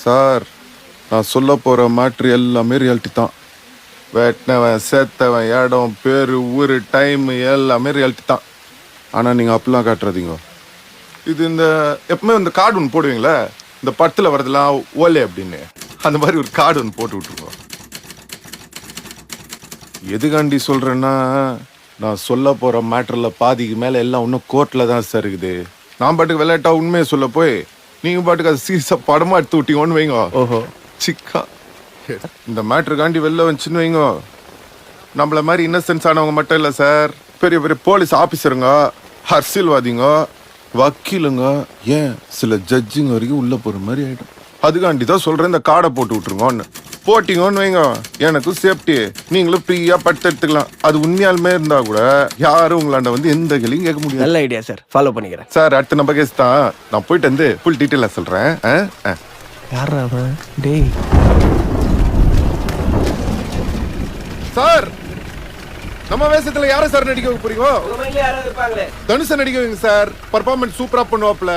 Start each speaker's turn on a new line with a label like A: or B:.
A: Sir நான் சொல்ல போகிற மேட்ரு எல்லாமே ரியாலிட்டி தான். வெட்டினவன் சேர்த்தவன் இடம் பேர் ஊர் டைம் எல்லாமே ரியாலிட்டி தான். ஆனால் நீங்கள் அப்படிலாம் காட்டுறதீங்க. இது இந்த எப்பவுமே இந்த கார்டு ஒன்று போடுவீங்களே, இந்த படத்தில் வரதெல்லாம் ஓலே அப்படின்னு, அந்த மாதிரி ஒரு கார்டு ஒன்று போட்டு விட்ருங்க. எதுக்காண்டி சொல்கிறேன்னா, நான் சொல்ல போகிற மேட்டரில் பாதிக்கு மேலே எல்லாம் இன்னும் கோர்ட்டில் தான் சார் இருக்குது. நான் பாட்டுக்கு விளையாட்டா உண்மையை சொல்ல போய் நீங்கள் பாட்டுக்கு அது சீரியஸாக படமாக எடுத்து விட்டீங்கன்னு வைங்க.
B: ஓஹோ
A: சிக்கா இந்த மேட்ருக்காண்டி வெளில வந்துச்சுன்னு வைங்க, நம்மள மாதிரி இன்னசென்ஸ் ஆனவங்க மட்டும் இல்லை சார், பெரிய பெரிய போலீஸ் ஆஃபீஸருங்க, அரசியல்வாதிங்க, வக்கீலுங்க, ஏன் சில ஜட்ஜுங்க வரைக்கும் உள்ள போகிற மாதிரி ஆகிடும். அதுக்காண்டி தான் சொல்கிறேன், இந்த கார்டை போட்டு விட்ருங்கன்னு. போட்டிங்கன்னு வைங்க, எனக்கும் சேஃப்டி, நீங்களும் ஃப்ரீயாக படுத்து எடுத்துக்கலாம். அது உண்மையாலுமே இருந்தால் கூட யாரும் உங்களாண்ட வந்து எந்த கேள்வியும் கேட்க முடியாது.
B: நல்ல ஐடியா சார், ஃபாலோ பண்ணிக்கிறேன்
A: சார். அடுத்த நம்ம கேஸ் தான், நான் போயிட்டு வந்து ஃபுல் டீட்டெயிலாக சொல்கிறேன்.
B: யாரா அவன்? டேய்
A: சார், நம்ம வேஷத்துல யாரை சார் நடிக்க வைக்க போறீங்க? தனுஷை நடிக்க வைங்க சார், பர்ஃபார்மன்ஸ் சூப்பரா பண்ணுவாப்ல.